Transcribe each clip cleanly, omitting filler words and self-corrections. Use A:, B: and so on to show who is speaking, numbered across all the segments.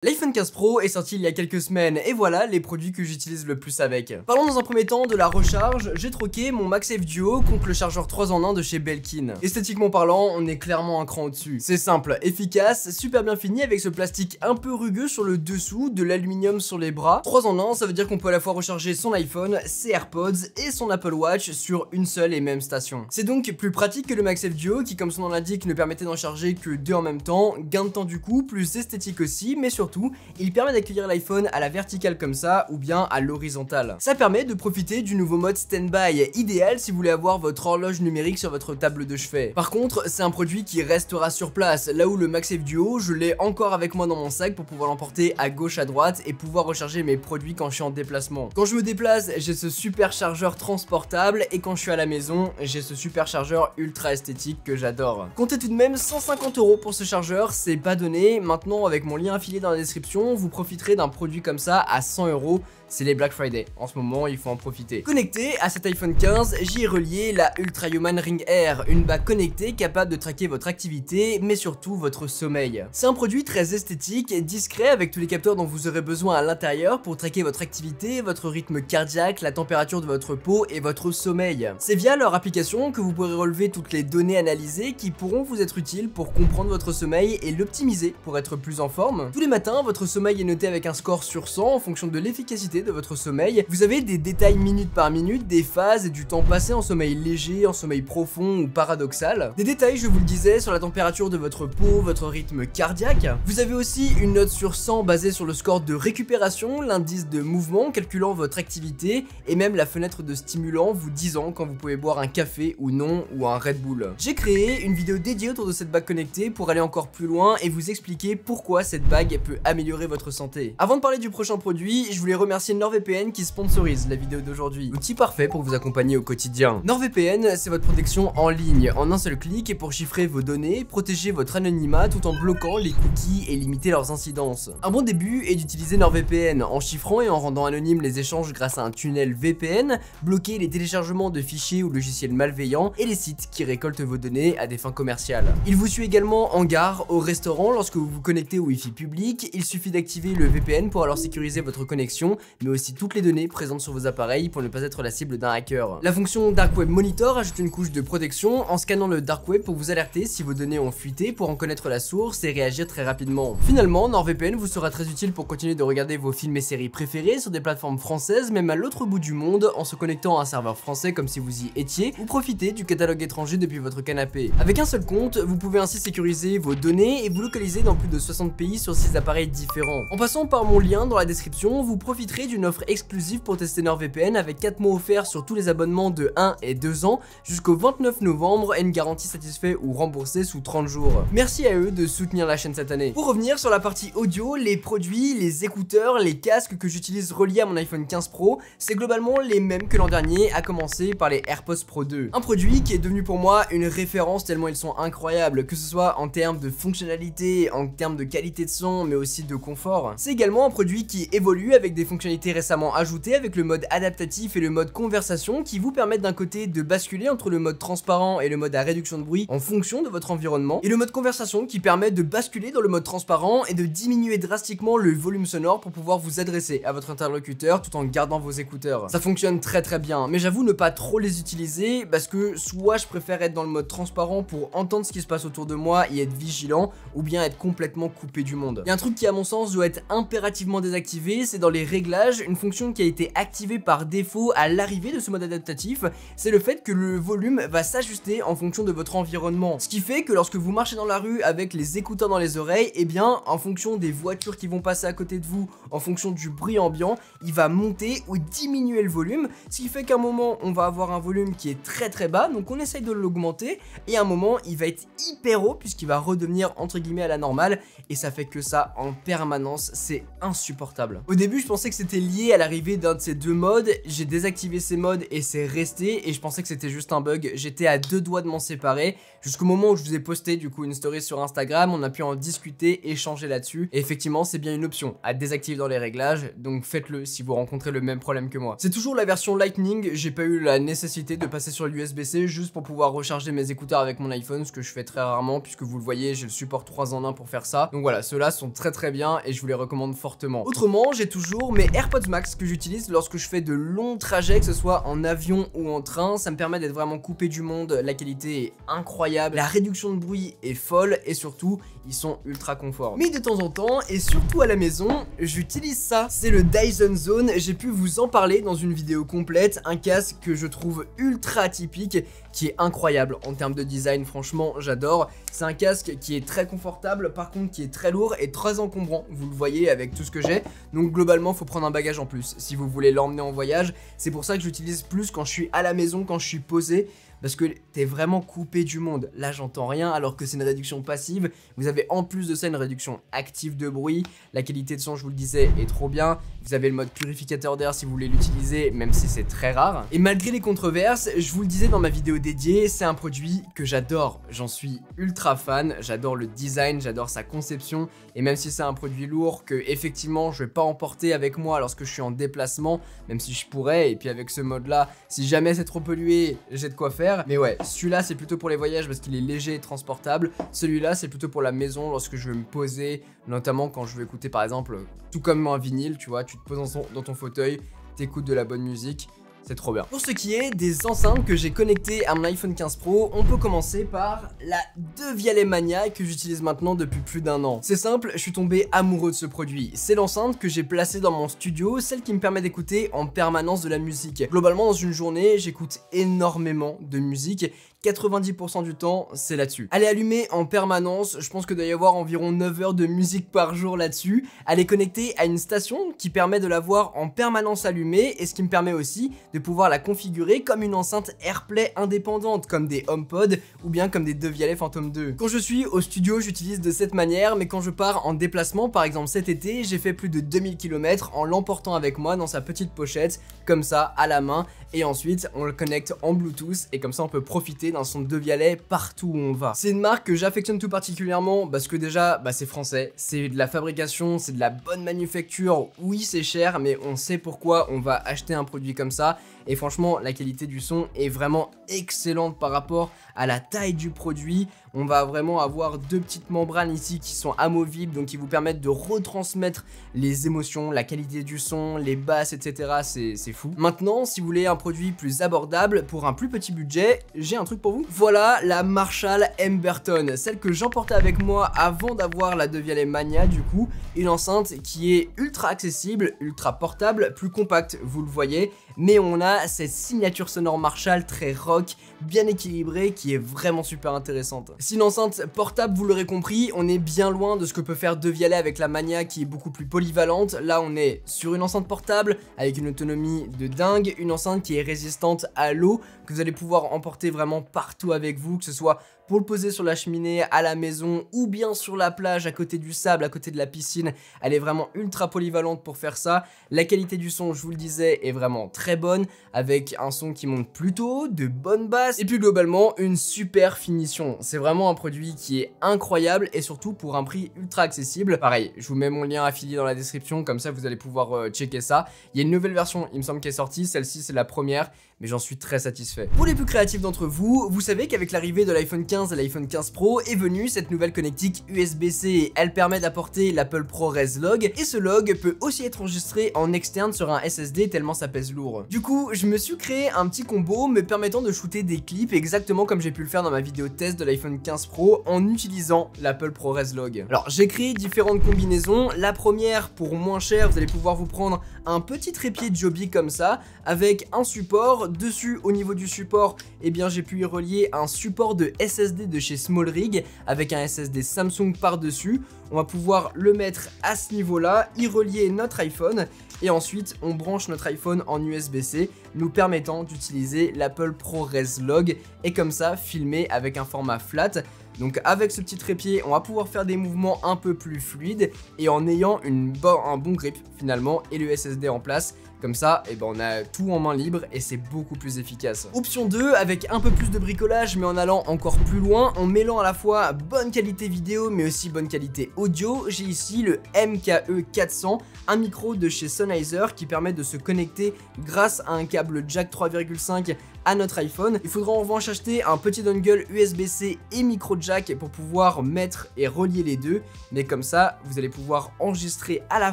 A: L'iPhone 15 Pro est sorti il y a quelques semaines et voilà les produits que j'utilise le plus avec. Parlons dans un premier temps de la recharge. J'ai troqué mon MagSafe Duo contre le chargeur 3 en 1 de chez Belkin. Esthétiquement parlant, on est clairement un cran au-dessus. C'est simple, efficace, super bien fini avec ce plastique un peu rugueux sur le dessous, de l'aluminium sur les bras. 3 en 1, ça veut dire qu'on peut à la fois recharger son iPhone, ses AirPods et son Apple Watch sur une seule et même station. C'est donc plus pratique que le MagSafe Duo qui, comme son nom l'indique, ne permettait d'en charger que 2 en même temps. Gain de temps du coup, plus esthétique aussi, mais surtout il permet d'accueillir l'iPhone à la verticale comme ça ou bien à l'horizontale. Ça permet de profiter du nouveau mode standby, idéal si vous voulez avoir votre horloge numérique sur votre table de chevet. Par contre, c'est un produit qui restera sur place, là où le MagSafe Duo, je l'ai encore avec moi dans mon sac pour pouvoir l'emporter à gauche à droite et pouvoir recharger mes produits quand je suis en déplacement. Quand je me déplace, j'ai ce super chargeur transportable et quand je suis à la maison, j'ai ce super chargeur ultra esthétique que j'adore. Comptez tout de même 150 € pour ce chargeur, c'est pas donné. Maintenant, avec mon lien affilié dans la description, vous profiterez d'un produit comme ça à 100 €. C'est les Black Friday. En ce moment, il faut en profiter. Connecté à cet iPhone 15, j'y ai relié la Ultra Human Ring Air, une bague connectée capable de traquer votre activité, mais surtout votre sommeil. C'est un produit très esthétique, discret, avec tous les capteurs dont vous aurez besoin à l'intérieur pour traquer votre activité, votre rythme cardiaque, la température de votre peau et votre sommeil. C'est via leur application que vous pourrez relever toutes les données analysées qui pourront vous être utiles pour comprendre votre sommeil et l'optimiser pour être plus en forme. Tous les matins, votre sommeil est noté avec un score sur 100 en fonction de l'efficacité de votre sommeil. Vous avez des détails minute par minute, des phases et du temps passé en sommeil léger, en sommeil profond ou paradoxal. Des détails, je vous le disais, sur la température de votre peau, votre rythme cardiaque. Vous avez aussi une note sur 100 basée sur le score de récupération, l'indice de mouvement calculant votre activité et même la fenêtre de stimulant vous disant quand vous pouvez boire un café ou non ou un Red Bull. J'ai créé une vidéo dédiée autour de cette bague connectée pour aller encore plus loin et vous expliquer pourquoi cette bague peut améliorer votre santé. Avant de parler du prochain produit, je voulais remercier NordVPN qui sponsorise la vidéo d'aujourd'hui. Outil parfait pour vous accompagner au quotidien. NordVPN, c'est votre protection en ligne, en un seul clic et pour chiffrer vos données, protéger votre anonymat tout en bloquant les cookies et limiter leurs incidences. Un bon début est d'utiliser NordVPN en chiffrant et en rendant anonymes les échanges grâce à un tunnel VPN, bloquer les téléchargements de fichiers ou logiciels malveillants et les sites qui récoltent vos données à des fins commerciales. Il vous suit également en gare, au restaurant, lorsque vous vous connectez au Wi-Fi public. Il suffit d'activer le VPN pour alors sécuriser votre connexion, mais aussi toutes les données présentes sur vos appareils pour ne pas être la cible d'un hacker. La fonction Dark Web Monitor ajoute une couche de protection en scannant le Dark Web pour vous alerter si vos données ont fuité pour en connaître la source et réagir très rapidement. Finalement, NordVPN vous sera très utile pour continuer de regarder vos films et séries préférés sur des plateformes françaises, même à l'autre bout du monde, en se connectant à un serveur français comme si vous y étiez, ou profiter du catalogue étranger depuis votre canapé. Avec un seul compte, vous pouvez ainsi sécuriser vos données et vous localiser dans plus de 60 pays sur 6 appareils différents. En passant par mon lien dans la description, vous profiterez d'une offre exclusive pour tester NordVPN avec 4 mois offerts sur tous les abonnements de 1 et 2 ans jusqu'au 29 novembre et une garantie satisfait ou remboursée sous 30 jours. Merci à eux de soutenir la chaîne cette année. Pour revenir sur la partie audio, les produits, les écouteurs, les casques que j'utilise reliés à mon iPhone 15 Pro, c'est globalement les mêmes que l'an dernier, à commencer par les AirPods Pro 2. Un produit qui est devenu pour moi une référence tellement ils sont incroyables, que ce soit en termes de fonctionnalité, en termes de qualité de son, mais aussi de confort. C'est également un produit qui évolue avec des fonctionnalités récemment ajoutées avec le mode adaptatif et le mode conversation qui vous permettent d'un côté de basculer entre le mode transparent et le mode à réduction de bruit en fonction de votre environnement et le mode conversation qui permet de basculer dans le mode transparent et de diminuer drastiquement le volume sonore pour pouvoir vous adresser à votre interlocuteur tout en gardant vos écouteurs. Ça fonctionne très bien, mais j'avoue ne pas trop les utiliser parce que soit je préfère être dans le mode transparent pour entendre ce qui se passe autour de moi et être vigilant, ou bien être complètement coupé du monde. Il y a un truc qui à mon sens doit être impérativement désactivé, c'est dans les réglages, une fonction qui a été activée par défaut à l'arrivée de ce mode adaptatif, c'est le fait que le volume va s'ajuster en fonction de votre environnement. Ce qui fait que lorsque vous marchez dans la rue avec les écouteurs dans les oreilles, et bien en fonction des voitures qui vont passer à côté de vous, en fonction du bruit ambiant, il va monter ou diminuer le volume, ce qui fait qu'à un moment on va avoir un volume qui est très bas, donc on essaye de l'augmenter, et à un moment il va être hyper haut puisqu'il va redevenir entre guillemets à la normale, et ça fait que ça en permanence, c'est insupportable. Au début je pensais que c'était lié à l'arrivée d'un de ces deux modes, j'ai désactivé ces modes et c'est resté, et je pensais que c'était juste un bug, j'étais à 2 doigts de m'en séparer, jusqu'au moment où je vous ai posté du coup une story sur Instagram, on a pu en discuter, échanger là-dessus, et effectivement c'est bien une option à désactiver dans les réglages, donc faites-le si vous rencontrez le même problème que moi. C'est toujours la version Lightning, j'ai pas eu la nécessité de passer sur l'USB-C juste pour pouvoir recharger mes écouteurs avec mon iPhone, ce que je fais très rarement puisque vous le voyez, j'ai le support 3 en 1 pour faire ça, donc voilà, ceux-là sont très très bien et je vous les recommande fortement. Autrement, j'ai toujours mes AirPods Max que j'utilise lorsque je fais de longs trajets, que ce soit en avion ou en train. Ça me permet d'être vraiment coupé du monde, la qualité est incroyable, la réduction de bruit est folle et surtout, ils sont ultra confort. Mais de temps en temps, et surtout à la maison, j'utilise ça. C'est le Dyson Zone, j'ai pu vous en parler dans une vidéo complète, un casque que je trouve ultra atypique, qui est incroyable en termes de design, franchement j'adore. C'est un casque qui est très confortable, par contre qui est très lourd et très encombrant, vous le voyez avec tout ce que j'ai. Donc globalement faut prendre un bagage en plus si vous voulez l'emmener en voyage. C'est pour ça que j'utilise plus quand je suis à la maison, quand je suis posé, parce que t'es vraiment coupé du monde. Là j'entends rien alors que c'est une réduction passive. Vous avez en plus de ça une réduction active de bruit. La qualité de son, je vous le disais, est trop bien. Vous avez le mode purificateur d'air si vous voulez l'utiliser, même si c'est très rare. Et malgré les controverses, je vous le disais dans ma vidéo dédiée, c'est un produit que j'adore. J'en suis ultra fan, j'adore le design, j'adore sa conception. Et même si c'est un produit lourd que effectivement je vais pas emporter avec moi lorsque je suis en déplacement, même si je pourrais, et puis avec ce mode là, si jamais c'est trop pollué, j'ai de quoi faire. Mais ouais, celui-là c'est plutôt pour les voyages parce qu'il est léger et transportable. Celui-là c'est plutôt pour la maison lorsque je veux me poser, notamment quand je veux écouter par exemple, tout comme un vinyle, tu vois, tu te poses dans ton fauteuil, t'écoutes de la bonne musique. C'est trop bien. Pour ce qui est des enceintes que j'ai connectées à mon iPhone 15 Pro, on peut commencer par la Devialet Mania que j'utilise maintenant depuis plus d'1 an. C'est simple, je suis tombé amoureux de ce produit. C'est l'enceinte que j'ai placée dans mon studio, celle qui me permet d'écouter en permanence de la musique. Globalement, dans une journée, j'écoute énormément de musique. 90% du temps, c'est là-dessus. Elle est allumée en permanence, je pense que doit y avoir environ 9 heures de musique par jour là-dessus. Elle est connectée à une station qui permet de l'avoir en permanence allumée et ce qui me permet aussi de pouvoir la configurer comme une enceinte AirPlay indépendante, comme des HomePod ou bien comme des Devialet Phantom 2. Quand je suis au studio, j'utilise de cette manière, mais quand je pars en déplacement, par exemple cet été, j'ai fait plus de 2000 km en l'emportant avec moi dans sa petite pochette, comme ça, à la main, et ensuite on le connecte en Bluetooth et comme ça on peut profiter d'un son Devialet partout où on va. C'est une marque que j'affectionne tout particulièrement parce que déjà c'est français, c'est de la fabrication, c'est de la bonne manufacture. Oui c'est cher mais on sait pourquoi on va acheter un produit comme ça et franchement la qualité du son est vraiment excellente par rapport à la taille du produit. On va vraiment avoir deux petites membranes ici qui sont amovibles, donc qui vous permettent de retransmettre les émotions, la qualité du son, les basses, etc. C'est fou. Maintenant, si vous voulez un produit plus abordable pour un plus petit budget, j'ai un truc pour vous. Voilà la Marshall Emberton, celle que j'emportais avec moi avant d'avoir la Devialet Mania du coup. Une enceinte qui est ultra accessible, ultra portable, plus compacte, vous le voyez. Mais on a cette signature sonore Marshall très rock, bien équilibrée, qui est vraiment super intéressante. Si une enceinte portable, vous l'aurez compris, on est bien loin de ce que peut faire Devialet avec la Mania qui est beaucoup plus polyvalente. Là on est sur une enceinte portable avec une autonomie de dingue, une enceinte qui est résistante à l'eau, que vous allez pouvoir emporter vraiment partout avec vous, que ce soit pour le poser sur la cheminée, à la maison ou bien sur la plage à côté du sable, à côté de la piscine. Elle est vraiment ultra polyvalente pour faire ça. La qualité du son, je vous le disais, est vraiment très bonne avec un son qui monte plutôt haut, de bonnes basses et puis globalement une super finition. C'est vraiment un produit qui est incroyable et surtout pour un prix ultra accessible. Pareil, je vous mets mon lien affilié dans la description, comme ça vous allez pouvoir checker ça. Il y a une nouvelle version, il me semble, qui est sortie, celle-ci c'est la première, mais j'en suis très satisfait. Pour les plus créatifs d'entre vous, vous savez qu'avec l'arrivée de l'iPhone 15 et l'iPhone 15 Pro est venue cette nouvelle connectique USB-C. Elle permet d'apporter l'Apple ProRes Log et ce log peut aussi être enregistré en externe sur un SSD tellement ça pèse lourd. Du coup, je me suis créé un petit combo me permettant de shooter des clips exactement comme j'ai pu le faire dans ma vidéo test de l'iPhone 15 Pro en utilisant l'Apple ProRes Log. Alors j'ai créé différentes combinaisons. La première, pour moins cher, vous allez pouvoir vous prendre un petit trépied Joby comme ça avec un support. Dessus, au niveau du support, eh bien j'ai pu y relier un support de SSD de chez SmallRig avec un SSD Samsung par dessus. On va pouvoir le mettre à ce niveau là, y relier notre iPhone et ensuite on branche notre iPhone en USB-C nous permettant d'utiliser l'Apple ProRes Log et comme ça filmer avec un format flat. Donc avec ce petit trépied, on va pouvoir faire des mouvements un peu plus fluides et en ayant un bon grip finalement et le SSD en place. Comme ça, on a tout en main libre et c'est beaucoup plus efficace. Option 2, avec un peu plus de bricolage mais en allant encore plus loin, en mêlant à la fois bonne qualité vidéo mais aussi bonne qualité audio, j'ai ici le MKE 400, un micro de chez Sennheiser qui permet de se connecter grâce à un câble jack 3,5 à notre iPhone. Il faudra en revanche acheter un petit dongle USB-C et micro jack pour pouvoir mettre et relier les deux. Mais comme ça, vous allez pouvoir enregistrer à la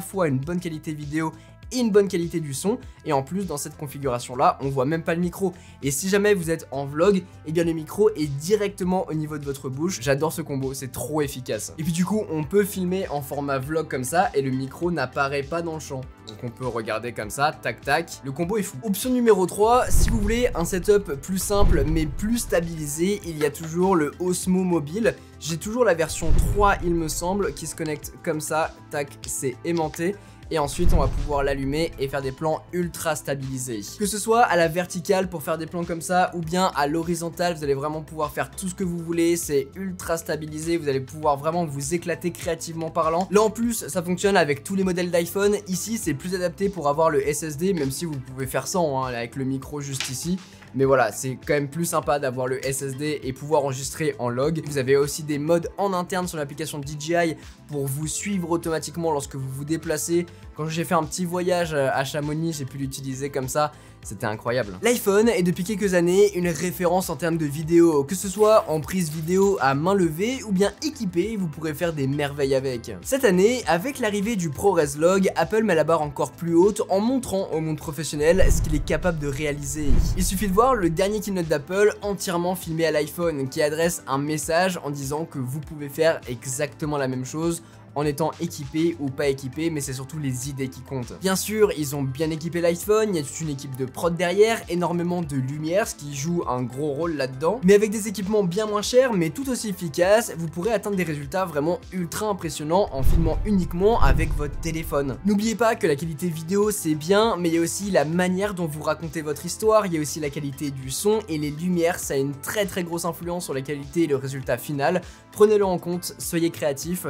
A: fois une bonne qualité vidéo et une bonne qualité du son, et en plus dans cette configuration là on voit même pas le micro, et si jamais vous êtes en vlog, et bien le micro est directement au niveau de votre bouche. J'adore ce combo, c'est trop efficace. Et puis du coup on peut filmer en format vlog comme ça et le micro n'apparaît pas dans le champ, donc on peut regarder comme ça, tac tac, le combo est fou. Option numéro 3, si vous voulez un setup plus simple mais plus stabilisé, il y a toujours le Osmo Mobile. J'ai toujours la version 3 il me semble, qui se connecte comme ça, tac, c'est aimanté. Et ensuite on va pouvoir l'allumer et faire des plans ultra stabilisés. Que ce soit à la verticale pour faire des plans comme ça, ou bien à l'horizontale, vous allez vraiment pouvoir faire tout ce que vous voulez. C'est ultra stabilisé, vous allez pouvoir vraiment vous éclater créativement parlant. Là en plus ça fonctionne avec tous les modèles d'iPhone. Ici c'est plus adapté pour avoir le SSD, même si vous pouvez faire sans, hein, avec le micro juste ici. Mais voilà, c'est quand même plus sympa d'avoir le SSD et pouvoir enregistrer en log. Vous avez aussi des modes en interne sur l'application DJI pour vous suivre automatiquement lorsque vous vous déplacez. Quand j'ai fait un petit voyage à Chamonix, j'ai pu l'utiliser comme ça. C'était incroyable. L'iPhone est depuis quelques années une référence en termes de vidéo, que ce soit en prise vidéo à main levée ou bien équipé, vous pourrez faire des merveilles avec. Cette année, avec l'arrivée du ProRes Log, Apple met la barre encore plus haute en montrant au monde professionnel ce qu'il est capable de réaliser. Il suffit de voir le dernier keynote d'Apple entièrement filmé à l'iPhone qui adresse un message en disant que vous pouvez faire exactement la même chose en étant équipé ou pas équipé, mais c'est surtout les idées qui comptent. Bien sûr, ils ont bien équipé l'iPhone, il y a toute une équipe de prod derrière, énormément de lumière, ce qui joue un gros rôle là-dedans. Mais avec des équipements bien moins chers, mais tout aussi efficaces, vous pourrez atteindre des résultats vraiment ultra impressionnants en filmant uniquement avec votre téléphone. N'oubliez pas que la qualité vidéo c'est bien, mais il y a aussi la manière dont vous racontez votre histoire, il y a aussi la qualité du son, et les lumières, ça a une très grosse influence sur la qualité et le résultat final. Prenez-le en compte, soyez créatifs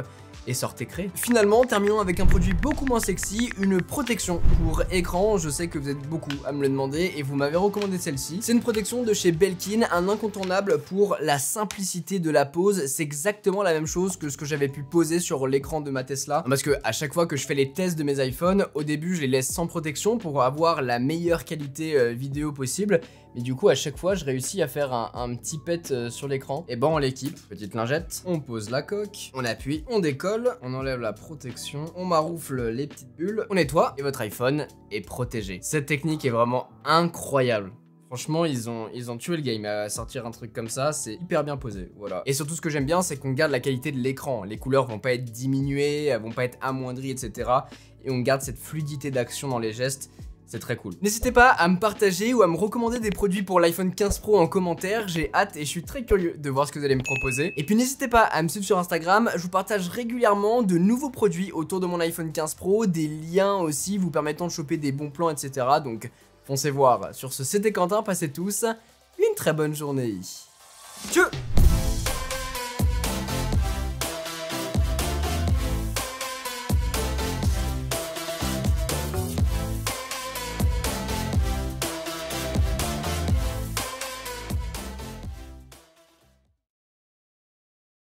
A: et sortez créer. Finalement, terminons avec un produit beaucoup moins sexy, une protection pour écran. Je sais que vous êtes beaucoup à me le demander et vous m'avez recommandé celle-ci. C'est une protection de chez Belkin, un incontournable pour la simplicité de la pose. C'est exactement la même chose que ce que j'avais pu poser sur l'écran de ma Tesla. Parce que à chaque fois que je fais les tests de mes iPhones, au début je les laisse sans protection pour avoir la meilleure qualité vidéo possible. Mais du coup à chaque fois je réussis à faire un petit pet sur l'écran. Et ben on l'équipe, petite lingette, on pose la coque, on appuie, on décolle, on enlève la protection, on maroufle les petites bulles, on nettoie et votre iPhone est protégé. Cette technique est vraiment incroyable. Franchement, ils ont tué le game à sortir un truc comme ça, c'est hyper bien posé, voilà. Et surtout, ce que j'aime bien, c'est qu'on garde la qualité de l'écran. Les couleurs vont pas être diminuées, elles vont pas être amoindries, etc. Et on garde cette fluidité d'action dans les gestes. C'est très cool. N'hésitez pas à me partager ou à me recommander des produits pour l'iPhone 15 Pro en commentaire. J'ai hâte et je suis très curieux de voir ce que vous allez me proposer. Et puis n'hésitez pas à me suivre sur Instagram. Je vous partage régulièrement de nouveaux produits autour de mon iPhone 15 Pro, des liens aussi vous permettant de choper des bons plans, etc. Donc foncez voir. Sur ce, c'était Quentin. Passez tous une très bonne journée. Tchau!